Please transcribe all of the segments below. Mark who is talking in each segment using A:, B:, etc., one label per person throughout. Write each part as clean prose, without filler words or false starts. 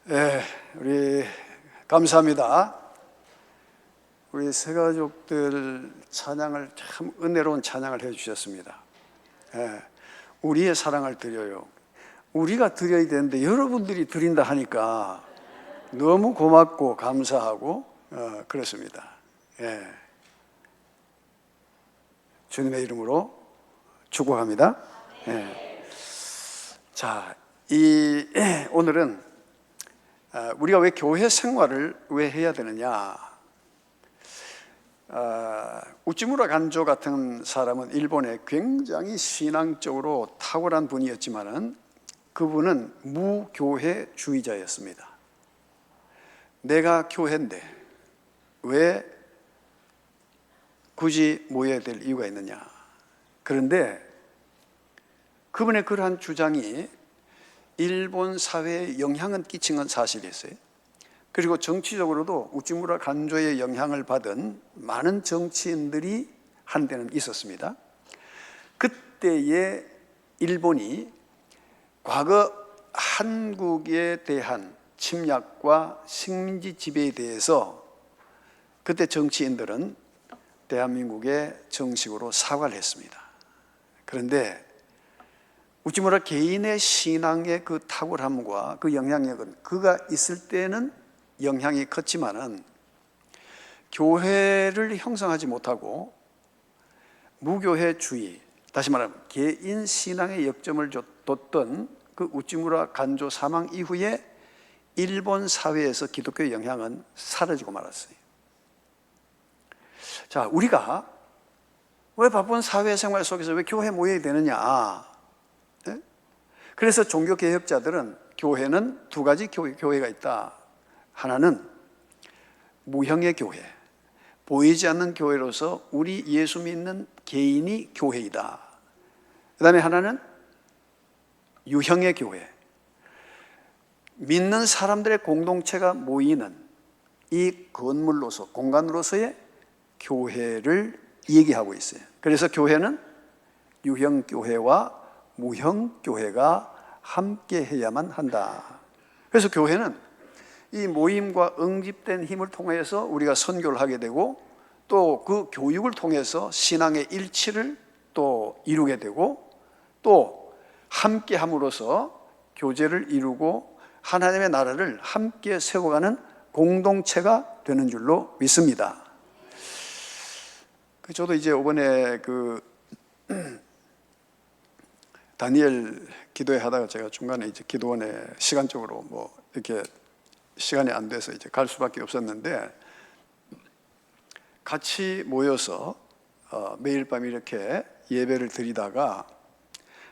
A: 우리 감사합니다. 우리 새가족들 찬양을 참 은혜로운 찬양을 해주셨습니다. 우리의 사랑을 드려요. 우리가 드려야 되는데 여러분들이 드린다 하니까 너무 고맙고 감사하고 그렇습니다. 주님의 이름으로 축복합니다. 자, 오늘은 우리가 왜 교회 생활을 왜 해야 되느냐? 우찌무라 간조 같은 사람은 일본에 굉장히 신앙적으로 탁월한 분이었지만은 그분은 무교회주의자였습니다. 내가 교회인데 왜 굳이 모여야 될 이유가 있느냐? 그런데 그분의 그러한 주장이 일본 사회에 영향은 끼친 건 사실이었어요. 그리고 정치적으로도 우찌무라 간조의 영향을 받은 많은 정치인들이 한때는 있었습니다. 그때의 일본이 과거 한국에 대한 침략과 식민지 지배에 대해서 그때 정치인들은 대한민국에 정식으로 사과를 했습니다. 그런데 우찌무라 개인의 신앙의 그 탁월함과 그 영향력은 그가 있을 때는 영향이 컸지만은 교회를 형성하지 못하고 무교회주의, 다시 말하면 개인 신앙의 역점을 뒀던 그 우찌무라 간조 사망 이후에 일본 사회에서 기독교의 영향은 사라지고 말았어요. 자, 우리가 왜 바쁜 사회생활 속에서 왜 교회에 모여야 되느냐? 그래서 종교개혁자들은 교회는 두 가지 교회가 있다. 하나는 무형의 교회, 보이지 않는 교회로서 우리 예수 믿는 개인이 교회이다. 그 다음에 하나는 유형의 교회, 믿는 사람들의 공동체가 모이는 이 건물로서, 공간으로서의 교회를 얘기하고 있어요. 그래서 교회는 유형교회와 무형교회가 함께 해야만 한다. 그래서 교회는 이 모임과 응집된 힘을 통해서 우리가 선교를 하게 되고 또 그 교육을 통해서 신앙의 일치를 또 이루게 되고 또 함께 함으로써 교제를 이루고 하나님의 나라를 함께 세워가는 공동체가 되는 줄로 믿습니다. 저도 이제 이번에 다니엘 기도회 하다가 제가 중간에 이제 기도원에 시간적으로 이렇게 시간이 안 돼서 이제 갈 수밖에 없었는데 같이 모여서 매일 밤 이렇게 예배를 드리다가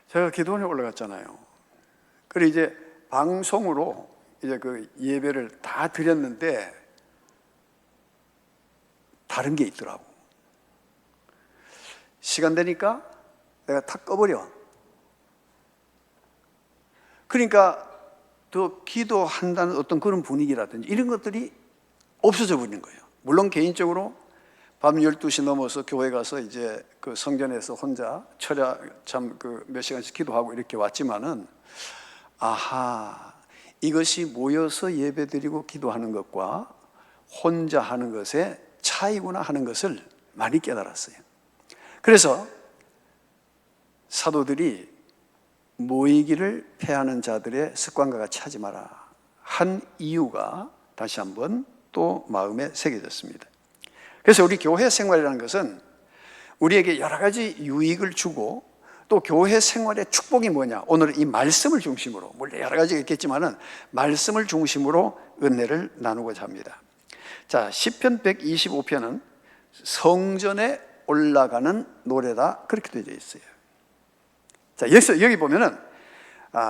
A: 제가 기도원에 올라갔잖아요. 그리고 이제 방송으로 이제 그 예배를 다 드렸는데 다른 게 있더라고. 시간 되니까 내가 탁 꺼버려. 그러니까 더 기도한다는 어떤 그런 분위기라든지 이런 것들이 없어져 버리는 거예요. 물론 개인적으로 밤 12시 넘어서 교회 가서 이제 그 성전에서 혼자 몇 시간씩 기도하고 이렇게 왔지만은 이것이 모여서 예배드리고 기도하는 것과 혼자 하는 것의 차이구나 하는 것을 많이 깨달았어요. 그래서 사도들이 모이기를 패하는 자들의 습관과 같이 하지 마라 한 이유가 다시 한번 또 마음에 새겨졌습니다. 그래서 우리 교회 생활이라는 것은 우리에게 여러 가지 유익을 주고 또 교회 생활의 축복이 뭐냐? 오늘은 이 말씀을 중심으로, 물론 여러 가지가 있겠지만은 말씀을 중심으로 은혜를 나누고자 합니다. 자, 시편 125편은 성전에 올라가는 노래다 그렇게 되어 있어요. 자, 여기 보면은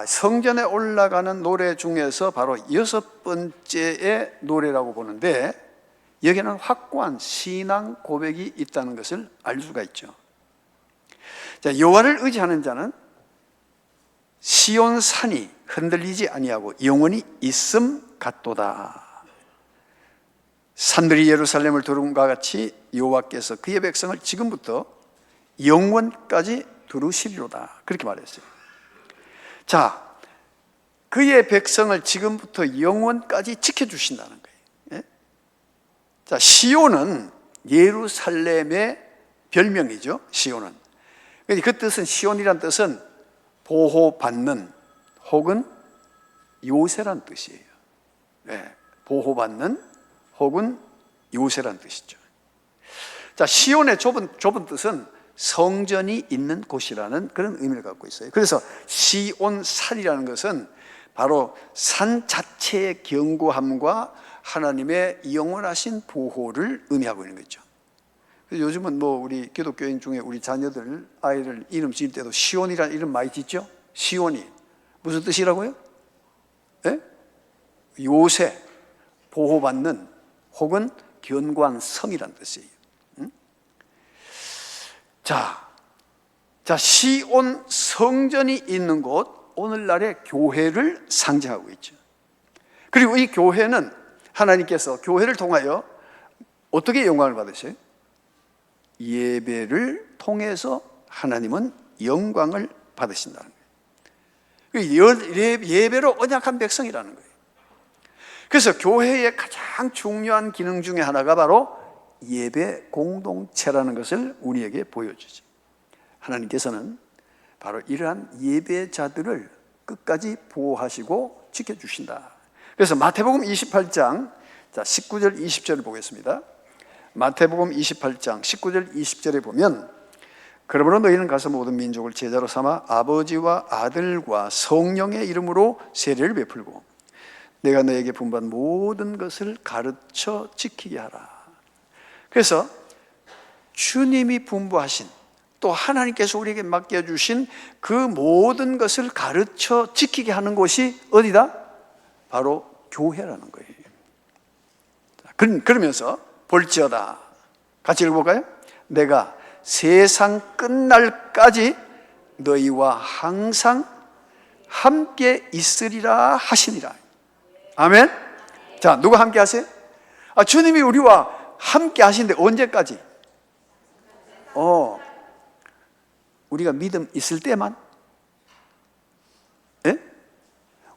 A: 성전에 올라가는 노래 중에서 바로 6번째의 노래라고 보는데 여기는 확고한 신앙 고백이 있다는 것을 알 수가 있죠. 자, 여호와를 의지하는 자는 시온 산이 흔들리지 아니하고 영원히 있음 같도다. 산들이 예루살렘을 두름과 같이 여호와께서 그의 백성을 지금부터 영원까지 두루시리로다 그렇게 말했어요. 자, 그의 백성을 지금부터 영원까지 지켜주신다는 거예요. 예? 자, 시온은 예루살렘의 별명이죠. 시온은. 그 뜻은, 시온이란 뜻은 보호받는 혹은 요새란 뜻이에요. 네, 보호받는 혹은 요새란 뜻이죠. 자, 시온의 좁은 뜻은 성전이 있는 곳이라는 그런 의미를 갖고 있어요. 그래서 시온산이라는 것은 바로 산 자체의 견고함과 하나님의 영원하신 보호를 의미하고 있는 거죠. 요즘은 우리 기독교인 중에 우리 자녀들, 아이들 이름 지을 때도 시온이라는 이름 많이 짓죠? 시온이 무슨 뜻이라고요? 예? 요새, 보호받는 혹은 견고한 성이라는 뜻이에요. 자, 시온 성전이 있는 곳, 오늘날의 교회를 상징하고 있죠. 그리고 이 교회는 하나님께서 교회를 통하여 어떻게 영광을 받으셔요? 예배를 통해서 하나님은 영광을 받으신다는 거예요. 예배로 언약한 백성이라는 거예요. 그래서 교회의 가장 중요한 기능 중에 하나가 바로 예배 공동체라는 것을 우리에게 보여주죠. 하나님께서는 바로 이러한 예배자들을 끝까지 보호하시고 지켜주신다. 그래서 마태복음 28장 19절 20절을 보겠습니다. 마태복음 28장 19절 20절에 보면, 그러므로 너희는 가서 모든 민족을 제자로 삼아 아버지와 아들과 성령의 이름으로 세례를 베풀고 내가 너에게 분부한 모든 것을 가르쳐 지키게 하라. 그래서 주님이 분부하신, 또 하나님께서 우리에게 맡겨주신 그 모든 것을 가르쳐 지키게 하는 곳이 어디다? 바로 교회라는 거예요. 그러면서 볼지어다, 같이 읽어볼까요? 내가 세상 끝날까지 너희와 항상 함께 있으리라 하시니라. 아멘. 자, 누가 함께 하세요? 주님이 우리와 함께 하시는데 언제까지? 우리가 믿음 있을 때만? 예?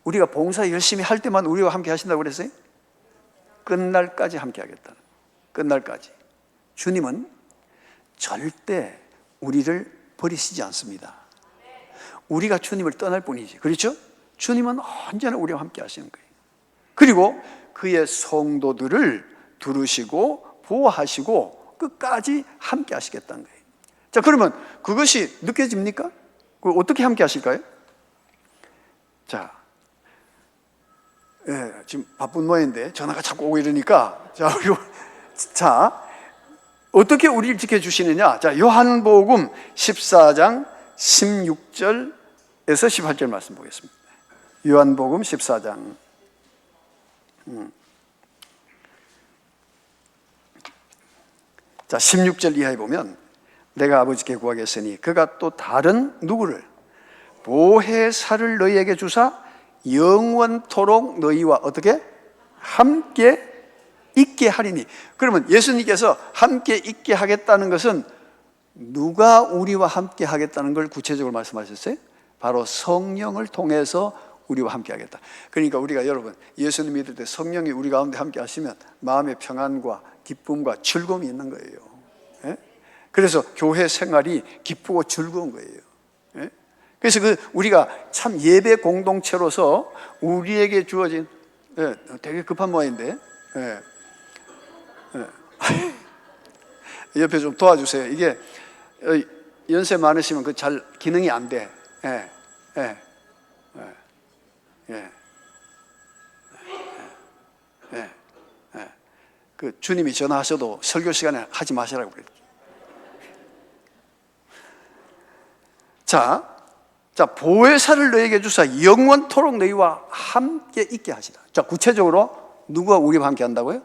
A: 우리가 봉사 열심히 할 때만 우리와 함께 하신다고 그랬어요? 끝날까지 함께 하겠다. 끝날까지. 주님은 절대 우리를 버리시지 않습니다. 우리가 주님을 떠날 뿐이지. 그렇죠? 주님은 언제나 우리와 함께 하시는 거예요. 그리고 그의 성도들을 두르시고 보호하시고 끝까지 함께 하시겠다는 거예요. 자, 그러면 그것이 느껴집니까? 어떻게 함께 하실까요? 자, 지금 바쁜 모양인데 전화가 자꾸 오고 이러니까, 자, 어떻게 우리를 지켜주시느냐? 자, 요한복음 14장 16절에서 18절 말씀 보겠습니다. 요한복음 14장. 자, 16절 이하에 보면, 내가 아버지께 구하겠으니 그가 또 다른 누구를 보혜사를 너희에게 주사 영원토록 너희와 어떻게? 함께 있게 하리니. 그러면 예수님께서 함께 있게 하겠다는 것은 누가 우리와 함께 하겠다는 걸 구체적으로 말씀하셨어요? 바로 성령을 통해서 우리와 함께 하겠다. 그러니까 우리가, 여러분, 예수님 믿을 때 성령이 우리 가운데 함께 하시면 마음의 평안과 기쁨과 즐거움이 있는 거예요. 예? 그래서 교회 생활이 기쁘고 즐거운 거예요. 예? 그래서 우리가 참 예배 공동체로서 우리에게 주어진, 되게 급한 모양인데, 옆에 좀 도와주세요. 이게 연세 많으시면 그 잘 기능이 안 돼. 그 주님이 전화하셔도 설교 시간에 하지 마시라고 그래요. 자, 보혜사를 너에게 주사 영원토록 너희와 함께 있게 하시라. 자, 구체적으로 누가 우리와 함께 한다고요?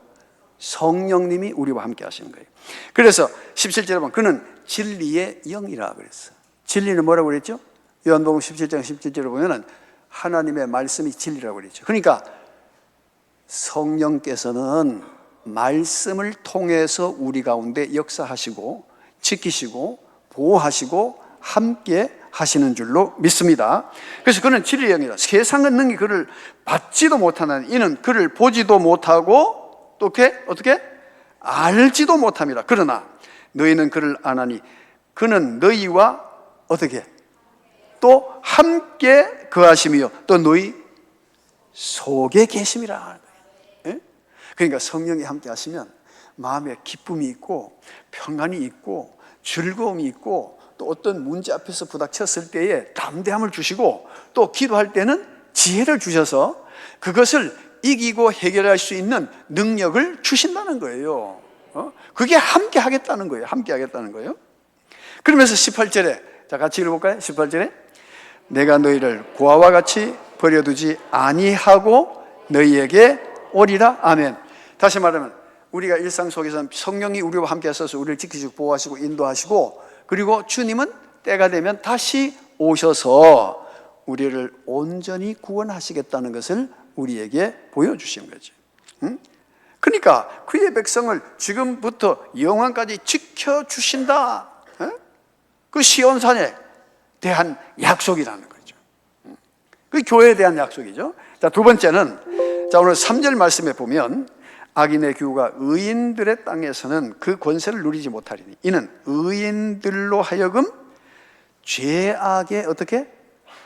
A: 성령님이 우리와 함께 하시는 거예요. 그래서 17절에 보면 그는 진리의 영이라 그랬어요. 진리는 뭐라고 그랬죠? 요한복음 17장 17절에 보면은 하나님의 말씀이 진리라고 그랬죠. 그러니까 성령께서는 말씀을 통해서 우리 가운데 역사하시고 지키시고 보호하시고 함께 하시는 줄로 믿습니다. 그래서 그는 진리의 영이다. 세상은 능히 그를 받지도 못하는 이는 그를 보지도 못하고 또 어떻게 알지도 못함이라. 그러나 너희는 그를 아나니 그는 너희와 어떻게 또 함께 거하심이요 또 너희 속에 계심이라. 그러니까 성령이 함께 하시면 마음에 기쁨이 있고 평안이 있고 즐거움이 있고 또 어떤 문제 앞에서 부닥쳤을 때에 담대함을 주시고 또 기도할 때는 지혜를 주셔서 그것을 이기고 해결할 수 있는 능력을 주신다는 거예요. 그게 함께 하겠다는 거예요. 함께 하겠다는 거예요. 그러면서 18절에 자 같이 읽어볼까요? 18절에 내가 너희를 고아와 같이 버려두지 아니하고 너희에게 오리라. 아멘. 다시 말하면 우리가 일상 속에서 성령이 우리와 함께 하셔서 우리를 지키시고 보호하시고 인도하시고 그리고 주님은 때가 되면 다시 오셔서 우리를 온전히 구원하시겠다는 것을 우리에게 보여주신 거죠. 그러니까 그의 백성을 지금부터 영원까지 지켜주신다. 그 시온산에 대한 약속이라는 거죠. 그 교회에 대한 약속이죠. 자, 두 번째는 자 오늘 3절 말씀에 보면 악인의 규가 의인들의 땅에서는 그 권세를 누리지 못하리니 이는 의인들로 하여금 죄악에 어떻게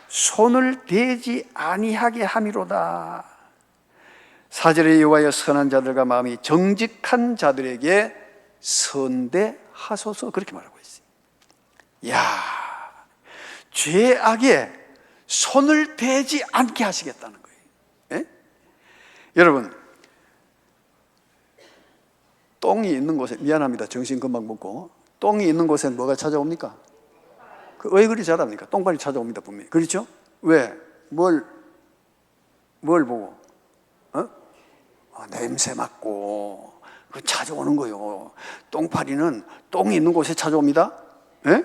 A: 손을 대지 아니하게 함이로다. 4절에 여호와여 선한 자들과 마음이 정직한 자들에게 선대하소서 그렇게 말하고 있어요. 야, 죄악에 손을 대지 않게 하시겠다는 거예요. 예? 여러분 똥이 있는 곳에 미안합니다. 정신 금방 먹고 똥이 있는 곳에 뭐가 찾아옵니까? 왜 그리 잘합니까? 똥발이 찾아옵니다 분명히. 그렇죠? 왜? 뭘 보고? 냄새 맡고 찾아오는 거요. 똥파리는 똥이 있는 곳에 찾아옵니다. 예?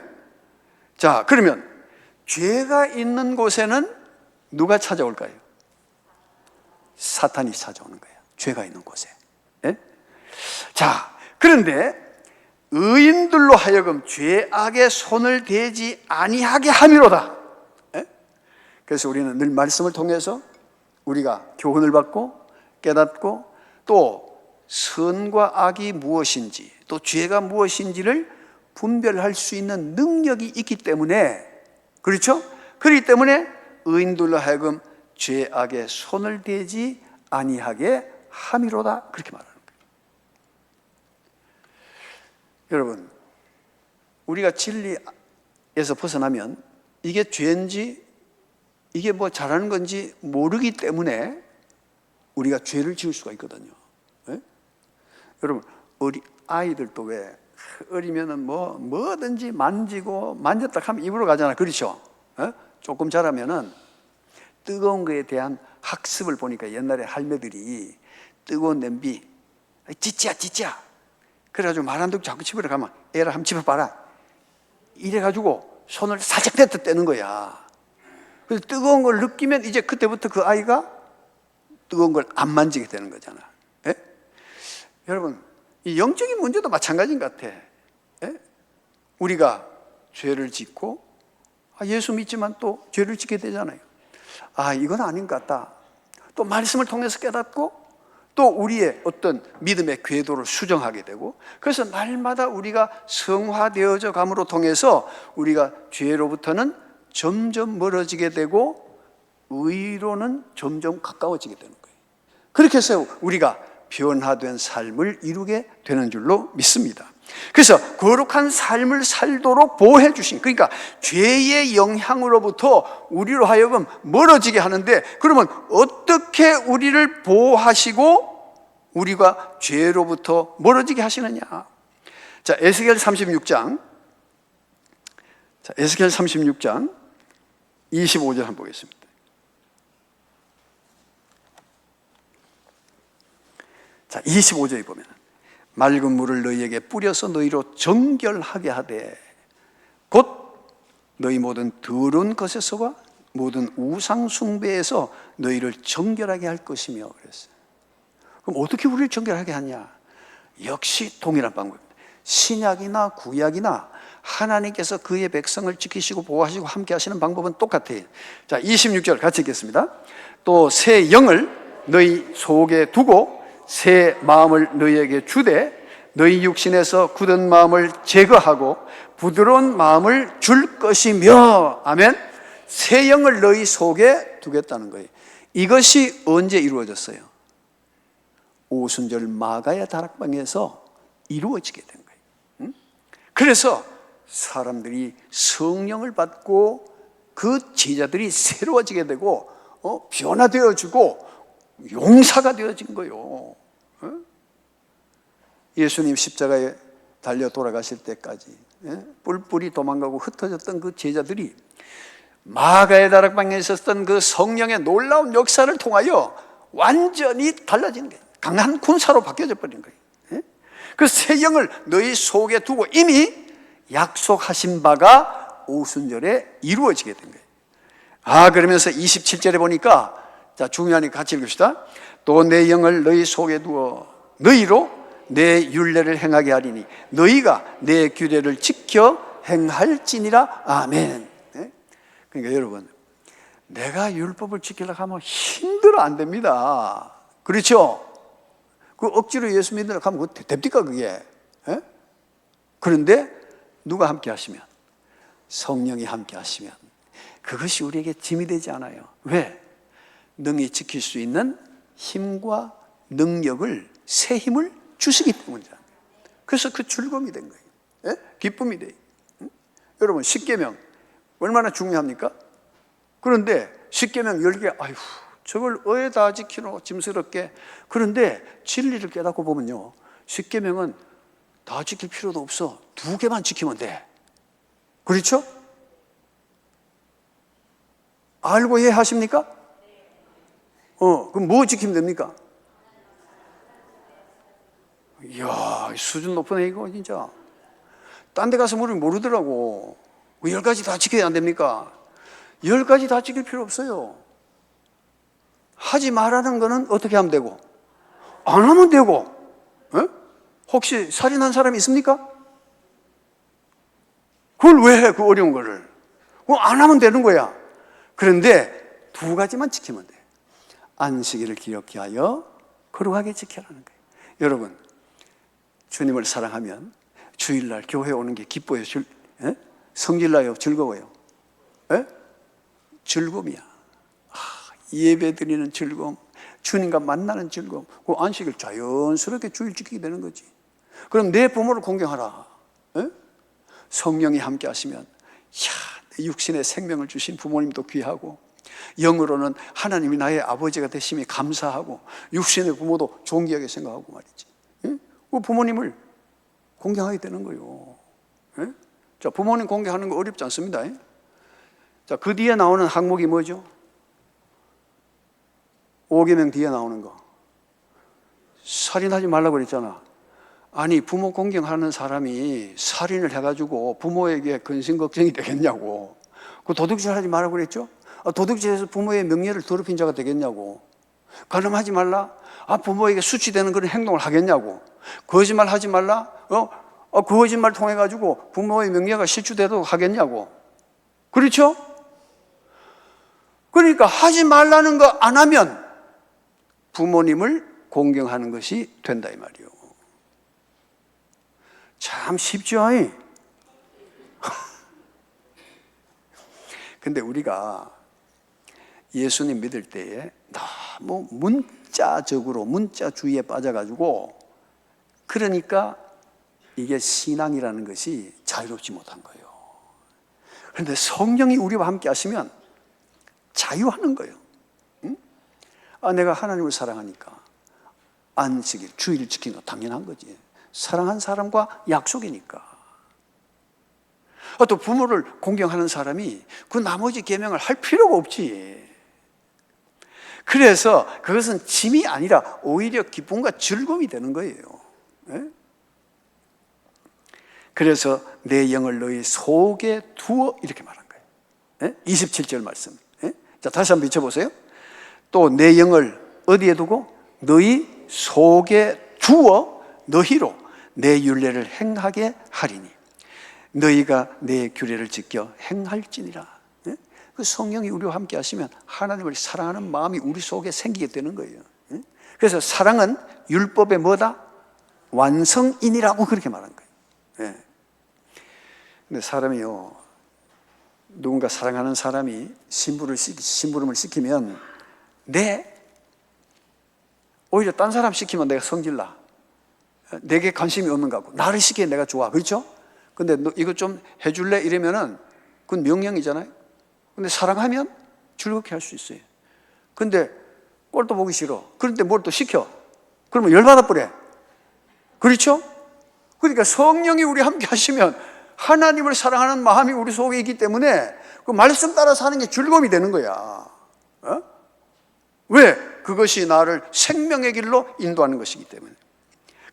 A: 자 그러면 죄가 있는 곳에는 누가 찾아올까요? 사탄이 찾아오는 거예요. 죄가 있는 곳에. 예? 자, 그런데 의인들로 하여금 죄악에 손을 대지 아니하게 함이로다. 예? 그래서 우리는 늘 말씀을 통해서 우리가 교훈을 받고 깨닫고 또 선과 악이 무엇인지 또 죄가 무엇인지를 분별할 수 있는 능력이 있기 때문에 그렇죠? 그렇기 때문에 의인들로 하여금 죄악에 손을 대지 아니하게 함이로다 그렇게 말하는 거예요. 여러분 우리가 진리에서 벗어나면 이게 죄인지 이게 뭐 잘하는 건지 모르기 때문에 우리가 죄를 지을 수가 있거든요. 네? 여러분 아이들도 왜 어리면은 뭐든지 만지고 만졌다 하면 입으로 가잖아. 그렇죠? 네? 조금 자라면은 뜨거운 거에 대한 학습을 보니까 옛날에 할매들이 뜨거운 냄비 찌찌야 그래가지고 말 안 듣고 자꾸 집으러 가면 애를 한번 집어봐라 이래가지고 손을 살짝 뱉어 떼는 거야. 그래서 뜨거운 걸 느끼면 이제 그때부터 그 아이가 뜨거운 걸 안 만지게 되는 거잖아. 예? 여러분 이 영적인 문제도 마찬가지인 것 같아. 예? 우리가 죄를 짓고 예수 믿지만 또 죄를 짓게 되잖아요. 이건 아닌 것 같다. 또 말씀을 통해서 깨닫고 또 우리의 어떤 믿음의 궤도를 수정하게 되고 그래서 날마다 우리가 성화되어져 감으로 통해서 우리가 죄로부터는 점점 멀어지게 되고 의로는 점점 가까워지게 되는 거예요. 그렇게 해서 우리가 변화된 삶을 이루게 되는 줄로 믿습니다. 그래서 거룩한 삶을 살도록 보호해 주신 그러니까 죄의 영향으로부터 우리로 하여금 멀어지게 하는데 그러면 어떻게 우리를 보호하시고 우리가 죄로부터 멀어지게 하시느냐. 자, 에스겔 36장 25절 한번 보겠습니다. 자, 25절에 보면 맑은 물을 너희에게 뿌려서 너희로 정결하게 하되 곧 너희 모든 더러운 것에서와 모든 우상 숭배에서 너희를 정결하게 할 것이며 그랬어요. 그럼 어떻게 우리를 정결하게 하냐? 역시 동일한 방법입니다. 신약이나 구약이나 하나님께서 그의 백성을 지키시고 보호하시고 함께 하시는 방법은 똑같아요. 자, 26절 같이 읽겠습니다. 또 새 영을 너희 속에 두고 새 마음을 너희에게 주되 너희 육신에서 굳은 마음을 제거하고 부드러운 마음을 줄 것이며. 아멘. 새 영을 너희 속에 두겠다는 거예요. 이것이 언제 이루어졌어요? 오순절 마가야 다락방에서 이루어지게 된 거예요. 그래서 사람들이 성령을 받고 그 제자들이 새로워지게 되고 변화되어지고 용사가 되어진 거예요. 예수님 십자가에 달려 돌아가실 때까지 뿔뿔이 도망가고 흩어졌던 그 제자들이 마가의 다락방에 있었던 그 성령의 놀라운 역사를 통하여 완전히 달라진 거예요. 강한 군사로 바뀌어져 버린 거예요. 그 새 영을 너희 속에 두고 이미 약속하신 바가 오순절에 이루어지게 된 거예요. 그러면서 27절에 보니까, 자, 중요하니까 같이 읽읍시다. 또 내 영을 너희 속에 두어 너희로 내 율례를 행하게 하리니 너희가 내 규례를 지켜 행할지니라. 아멘. 그러니까 여러분, 내가 율법을 지키려고 하면 힘들어 안 됩니다. 그렇죠? 그 억지로 예수 믿으려고 하면 됩니까 그게? 그런데 누가 함께 하시면, 성령이 함께 하시면 그것이 우리에게 짐이 되지 않아요. 왜? 능히 지킬 수 있는 힘과 능력을, 새 힘을 주시기 때문이잖아요. 그래서 그 즐거움이 된 거예요. 기쁨이 돼요. 여러분, 십계명 얼마나 중요합니까? 그런데 십계명 10개, 아휴, 저걸 왜 다 지키노 짐스럽게. 그런데 진리를 깨닫고 보면요, 십계명은 다 지킬 필요도 없어. 2개만 지키면 돼. 그렇죠? 알고 이해하십니까? 그럼 뭐 지키면 됩니까? 이야, 수준 높은 애 이거 진짜. 딴 데 가서 물으면 모르더라고. 10가지 다 지켜야 안 됩니까? 10가지 다 지킬 필요 없어요. 하지 말라는 거는 어떻게 하면 되고, 안 하면 되고. 혹시 살인한 사람이 있습니까? 그걸 왜 해, 그 어려운 거를? 그거 안 하면 되는 거야. 그런데 2가지만 지키면 돼. 안식일을 기억케 하여 거룩하게 지켜라는 거예요. 여러분, 주님을 사랑하면 주일날 교회 오는 게 기뻐요? 성질나요? 즐거워요? 즐거움이야. 예배 드리는 즐거움, 주님과 만나는 즐거움, 그 안식을 자연스럽게 주일 지키게 되는 거지. 그럼 내 부모를 공경하라. 성령이 함께 하시면, 내 육신의 생명을 주신 부모님도 귀하고, 영으로는 하나님이 나의 아버지가 되심이 감사하고, 육신의 부모도 존귀하게 생각하고 말이지. 그 부모님을 공경하게 되는 거예요. 자, 부모님 공경하는 거 어렵지 않습니다. 자, 그 뒤에 나오는 항목이 뭐죠? 5계명 뒤에 나오는 거. 살인하지 말라고 그랬잖아. 아니, 부모 공경하는 사람이 살인을 해가지고 부모에게 근심 걱정이 되겠냐고. 그 도둑질 하지 말라고 그랬죠? 도둑질해서 부모의 명예를 더럽힌 자가 되겠냐고. 간음하지 말라? 부모에게 수치되는 그런 행동을 하겠냐고. 거짓말 하지 말라? 그 거짓말 통해가지고 부모의 명예가 실추되도록 하겠냐고. 그렇죠? 그러니까 하지 말라는 거 안 하면 부모님을 공경하는 것이 된다 이 말이요. 참 쉽죠? 근데 우리가 예수님 믿을 때에 너무 문자적으로 문자주의에 빠져가지고, 그러니까 이게 신앙이라는 것이 자유롭지 못한 거예요. 그런데 성령이 우리와 함께 하시면 자유하는 거예요. 내가 하나님을 사랑하니까 안식일, 주일 지키는 거 당연한 거지. 사랑한 사람과 약속이니까. 또 부모를 공경하는 사람이 그 나머지 계명을 할 필요가 없지. 그래서 그것은 짐이 아니라 오히려 기쁨과 즐거움이 되는 거예요. 그래서 내 영을 너희 속에 두어 이렇게 말한 거예요. 27절 말씀. 자, 다시 한번 비춰보세요. 또 내 영을 어디에 두고? 너희 속에 두어 너희로 내 율례를 행하게 하리니 너희가 내 규례를 지켜 행할지니라. 예? 그 성령이 우리와 함께 하시면 하나님을 사랑하는 마음이 우리 속에 생기게 되는 거예요. 예? 그래서 사랑은 율법의 뭐다? 완성인이라고 그렇게 말한 거예요. 예. 근데 사람이요, 누군가 사랑하는 사람이 심부름을 시키면 오히려 딴 사람 시키면 내가 성질나. 내게 관심이 없는 것 같고 나를 시키면 내가 좋아. 그렇죠? 근데 너 이거 좀 해줄래? 이러면은 그건 명령이잖아요. 근데 사랑하면 즐겁게 할 수 있어요. 근데 꼴도 보기 싫어. 그런데 뭘 또 시켜. 그러면 열받아 버려. 그렇죠? 그러니까 성령이 우리 함께 하시면 하나님을 사랑하는 마음이 우리 속에 있기 때문에 그 말씀 따라 사는 게 즐거움이 되는 거야. 어? 왜? 그것이 나를 생명의 길로 인도하는 것이기 때문에.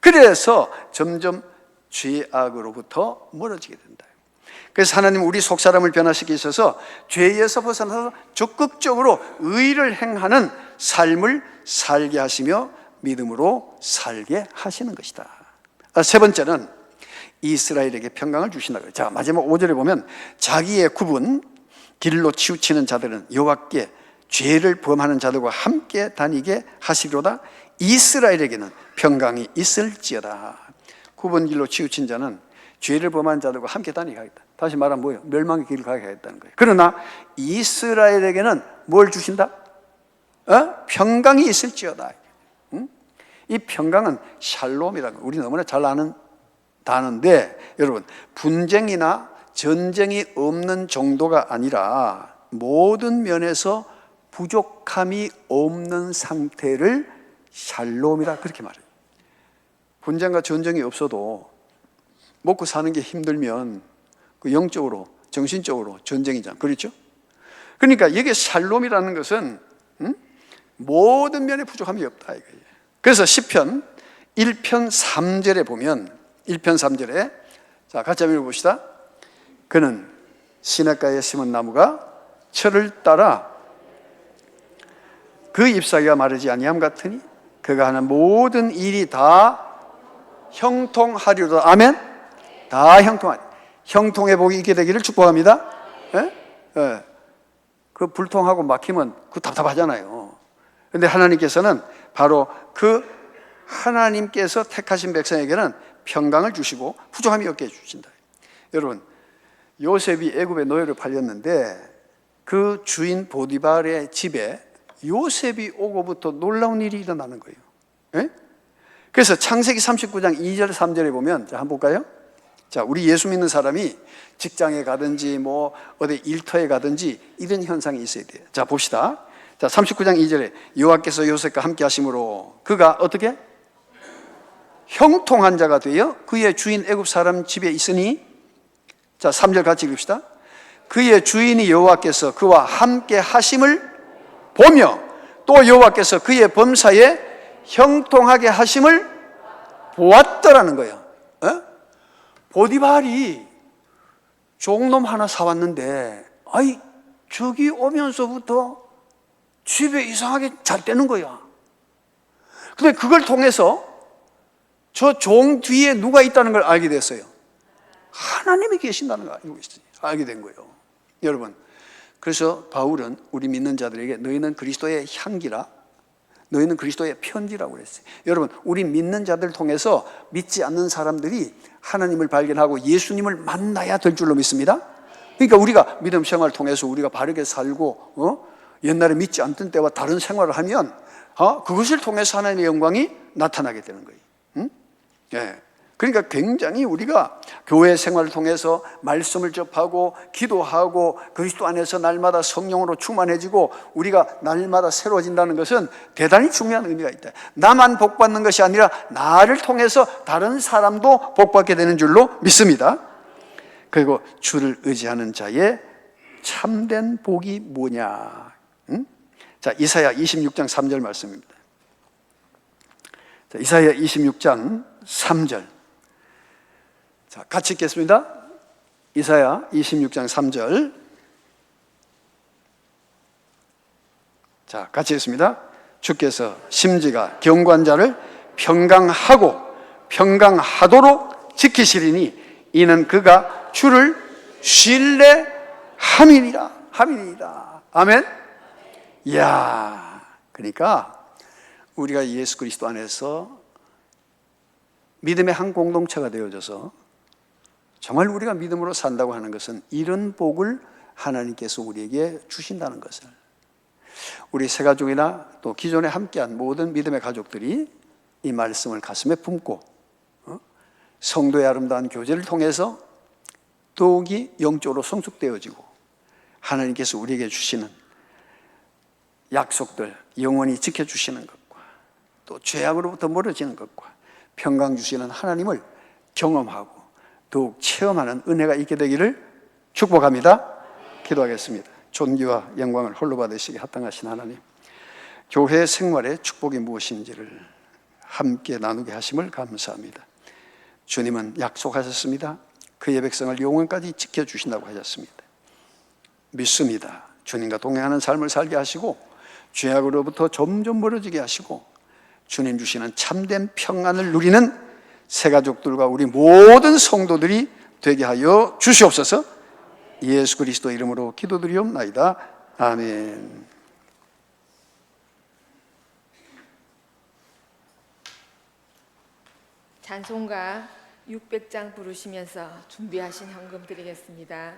A: 그래서 점점 죄악으로부터 멀어지게 된다. 그래서 하나님은 우리 속사람을 변화시키기 위해서 죄에서 벗어나서 적극적으로 의를 행하는 삶을 살게 하시며 믿음으로 살게 하시는 것이다. 세 번째는 이스라엘에게 평강을 주신다. 자, 마지막 5절에 보면 자기의 굽은 길로 치우치는 자들은 여호와께 죄를 범하는 자들과 함께 다니게 하시리로다. 이스라엘에게는 평강이 있을지어다. 굽은 길로 치우친 자는 죄를 범한 자들과 함께 다니게 하겠다. 다시 말하면 뭐예요? 멸망의 길을 가게 하겠다는 거예요. 그러나 이스라엘에게는 뭘 주신다? 평강이 있을지어다. 응? 이 평강은 샬롬이라는 거 우리 너무나 잘 아는 단어인데, 여러분, 분쟁이나 전쟁이 없는 정도가 아니라 모든 면에서 부족함이 없는 상태를 샬롬이라 그렇게 말해요. 분쟁과 전쟁이 없어도 먹고 사는 게 힘들면 그 영적으로, 정신적으로 전쟁이잖아. 그렇죠? 그러니까 이게 샬롬이라는 것은 모든 면에 부족함이 없다 이거예요. 그래서 시편 1편 3절에 보면 1편 3절에 자, 같이 한번 읽어봅시다. 그는 시냇가에 심은 나무가 철을 따라 그 잎사귀가 마르지 아니함 같으니 그가 하는 모든 일이 다 형통하리로다. 아멘. 다 형통하리. 형통의 복이 있게 되기를 축복합니다. 예? 예. 그 불통하고 막히면 그 답답하잖아요. 그런데 하나님께서는 바로 그 하나님께서 택하신 백성에게는 평강을 주시고 부족함이 없게 해주신다. 여러분, 요셉이 애굽에 노예로 팔렸는데 그 주인 보디발의 집에 요셉이 오고부터 놀라운 일이 일어나는 거예요. 예? 그래서 창세기 39장 2절 3절에 보면 자, 한번 볼까요? 자, 우리 예수 믿는 사람이 직장에 가든지 뭐 어디 일터에 가든지 이런 현상이 있어야 돼요. 자, 봅시다. 자, 39장 2절에 여호와께서 요셉과 함께 하심으로 그가 어떻게? 형통한 자가 되어 그의 주인 애굽 사람 집에 있으니, 자, 3절 같이 읽읍시다. 그의 주인이 여호와께서 그와 함께 하심을 보며 또 여호와께서 그의 범사에 형통하게 하심을 보았더라는 거예요. 보디발이 종놈 하나 사왔는데 아이 저기 오면서부터 집에 이상하게 잘 되는 거야. 근데 그걸 통해서 저 종 뒤에 누가 있다는 걸 알게 됐어요. 하나님이 계신다는 걸 알게 된 거예요. 여러분, 그래서 바울은 우리 믿는 자들에게 너희는 그리스도의 향기라, 너희는 그리스도의 편지라고 그랬어요. 여러분, 우리 믿는 자들 통해서 믿지 않는 사람들이 하나님을 발견하고 예수님을 만나야 될 줄로 믿습니다. 그러니까 우리가 믿음 생활을 통해서 우리가 바르게 살고 옛날에 믿지 않던 때와 다른 생활을 하면 그것을 통해서 하나님의 영광이 나타나게 되는 거예요. 예. 그러니까 굉장히 우리가 교회 생활을 통해서 말씀을 접하고 기도하고 그리스도 안에서 날마다 성령으로 충만해지고 우리가 날마다 새로워진다는 것은 대단히 중요한 의미가 있다. 나만 복받는 것이 아니라 나를 통해서 다른 사람도 복받게 되는 줄로 믿습니다. 그리고 주를 의지하는 자의 참된 복이 뭐냐? 자, 이사야 26장 3절 말씀입니다. 자, 이사야 26장 3절. 자, 같이 읽겠습니다. 이사야 26장 3절. 자, 같이 읽습니다. 주께서 심지가 경고한 자를 평강하고 평강하도록 지키시리니 이는 그가 주를 신뢰함이니라. 함이니라. 아멘. 이야, 그러니까 우리가 예수 그리스도 안에서 믿음의 한 공동체가 되어져서 정말 우리가 믿음으로 산다고 하는 것은 이런 복을 하나님께서 우리에게 주신다는 것을, 우리 새 가족이나 또 기존에 함께한 모든 믿음의 가족들이 이 말씀을 가슴에 품고 성도의 아름다운 교제를 통해서 더욱이 영적으로 성숙되어지고 하나님께서 우리에게 주시는 약속들 영원히 지켜주시는 것과 또 죄악으로부터 멀어지는 것과 평강 주시는 하나님을 경험하고 더욱 체험하는 은혜가 있게 되기를 축복합니다. 기도하겠습니다. 존귀와 영광을 홀로 받으시기 합당하신 하나님, 교회 생활의 축복이 무엇인지를 함께 나누게 하심을 감사합니다. 주님은 약속하셨습니다. 그의 백성을 영원까지 지켜주신다고 하셨습니다. 믿습니다. 주님과 동행하는 삶을 살게 하시고 죄악으로부터 점점 멀어지게 하시고 주님 주시는 참된 평안을 누리는 새 가족들과 우리 모든 성도들이 되게 하여 주시옵소서. 예수 그리스도 이름으로 기도드리옵나이다. 아멘.
B: 찬송가 600장 부르시면서 준비하신 헌금 드리겠습니다.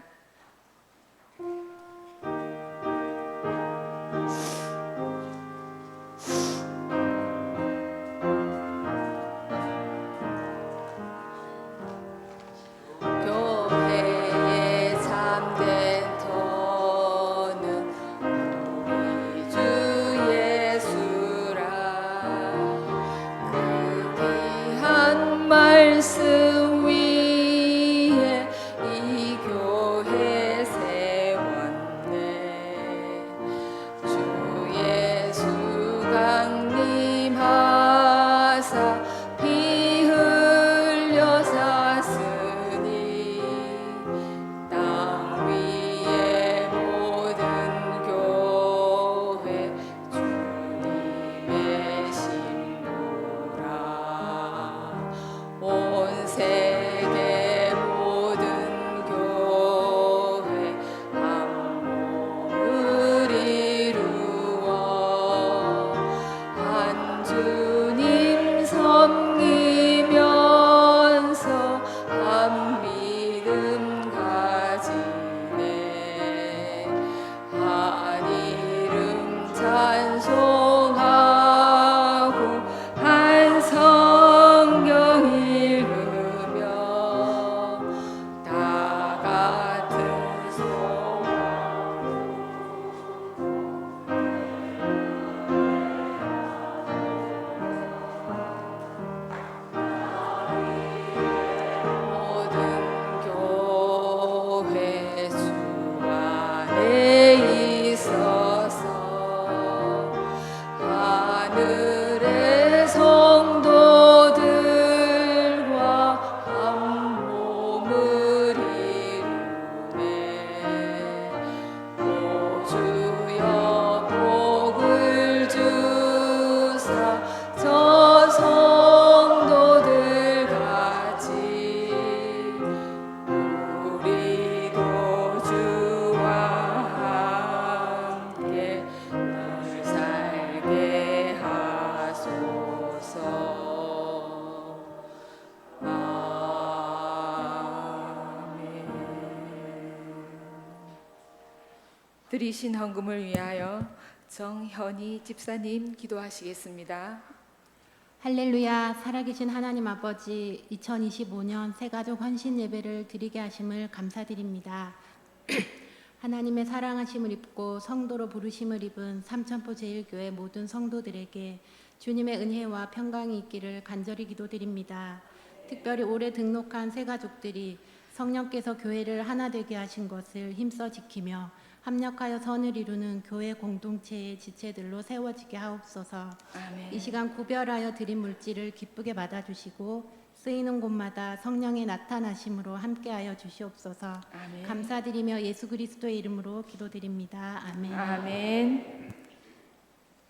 B: 교회의 참된 터는 우리 주 예수라. 그 귀한 말씀 위에 이 교회 세웠네. 주 예수 강림하사 피 흘려 샀으니 땅 위의 모든 교회 주님의 신부라. 온 세계 모든 교회 한 몸을 이루어 한 주님 섬기면서 한 믿음 가지네. 한 이름 찬송하고 한 성경 읽으며 다 같은 소망 모든 교회 주 안에 있어서 하늘의 성도들과 한 몸을 이루네. 오 주여 복을 주사 저 성도들 같이 우리도 주와 함께 늘 살게 하소서. 아멘. 드리신 헌금을 위하여 정현희 집사님 기도하시겠습니다.
C: 할렐루야. 살아계신 하나님 아버지, 2025년 새가족 헌신 예배를 드리게 하심을 감사드립니다. 하나님의 사랑하심을 입고 성도로 부르심을 입은 삼천포 제일교회 모든 성도들에게 주님의 은혜와 평강이 있기를 간절히 기도드립니다. 특별히 올해 등록한 새가족들이 성령께서 교회를 하나 되게 하신 것을 힘써 지키며 합력하여 선을 이루는 교회 공동체의 지체들로 세워지게 하옵소서.
B: 아멘.
C: 이 시간 구별하여 드린 물질을 기쁘게 받아주시고 쓰이는 곳마다 성령의 나타나심으로 함께하여 주시옵소서.
B: 아멘.
C: 감사드리며 예수 그리스도의 이름으로 기도드립니다. 아멘.
B: 아멘.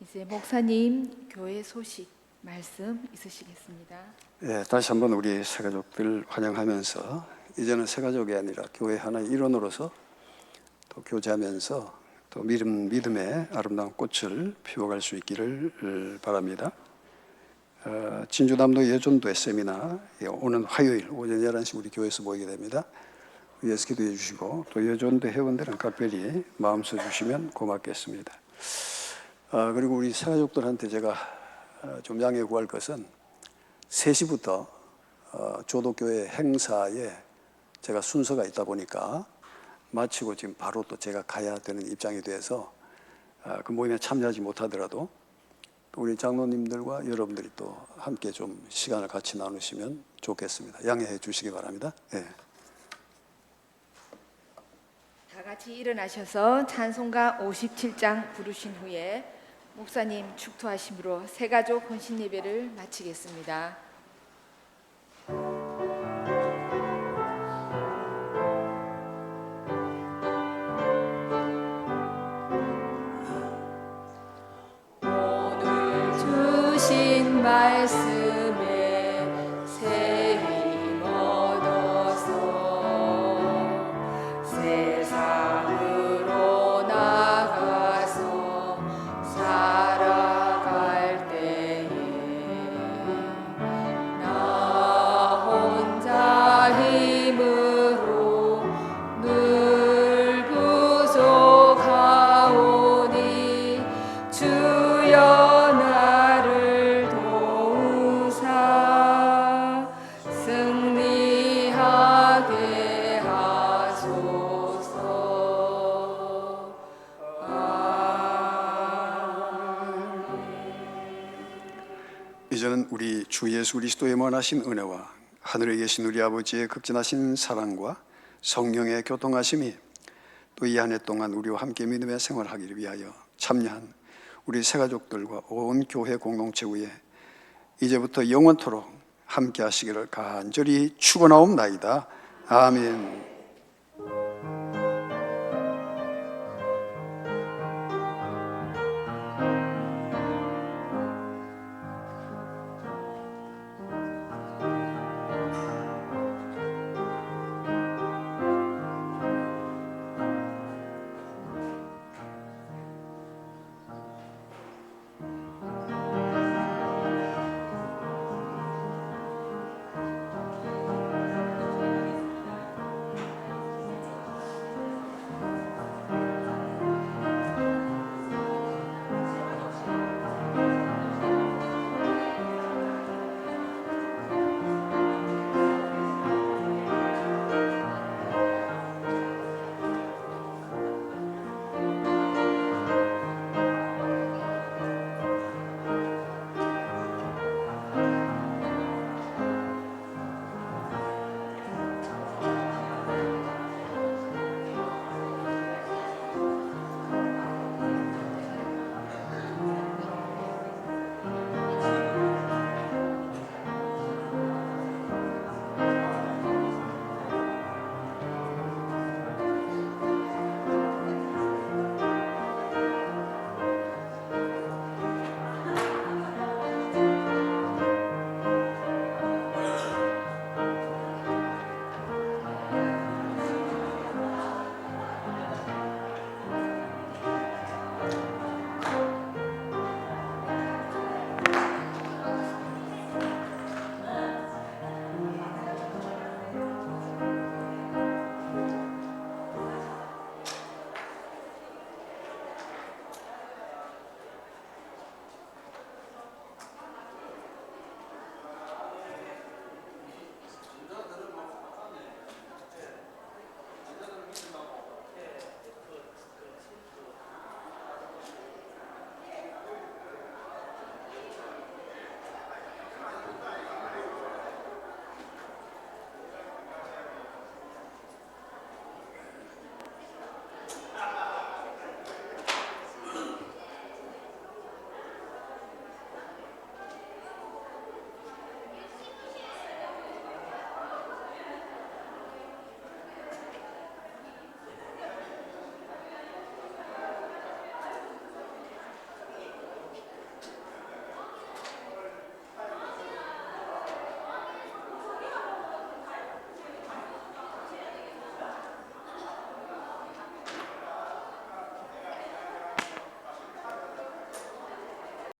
B: 이제 목사님 교회 소식 말씀 있으시겠습니다.
A: 예, 다시 한번 우리 새가족들 환영하면서 이제는 새가족이 아니라 교회 하나의 일원으로서 또 교제하면서 또 믿음의 아름다운 꽃을 피워갈 수 있기를 바랍니다. 진주남도 예전도의 세미나 오는 화요일 오전 11시 우리 교회에서 모이게 됩니다. 위에서 기도해 주시고 또 예전도 회원들은 각별히 마음 써주시면 고맙겠습니다. 그리고 우리 새가족들한테 제가 좀 양해 구할 것은 3시부터 조도교회 행사에 제가 순서가 있다 보니까 마치고 지금 바로 또 제가 가야 되는 입장이 돼서 그 모임에 참여하지 못하더라도 또 우리 장로님들과 여러분들이 또 함께 좀 시간을 같이 나누시면 좋겠습니다. 양해해 주시기 바랍니다. 네.
B: 다 같이 일어나셔서 찬송가 57장 부르신 후에 목사님 축도하심으로 새가족 헌신 예배를 마치겠습니다. 오늘 주신 말씀에 새 힘 얻어서 세상으로 나가서 살아갈 때에 나 혼자 힘으로 늘 부족하오니 주여 나를 도우사 승리하게 하소서.
A: 이제는 우리 주 예수 그리스도의 무한하신 은혜와 하늘에 계신 우리 아버지의 극진하신 사랑과 성령의 교통하심이 또 이 한 해 동안 우리와 함께 믿음의 생활하기를 위하여 참여한 우리 새가족들과 온 교회 공동체 위에 이제부터 영원토록 함께 하시기를 간절히 축원하옵나이다. 아멘.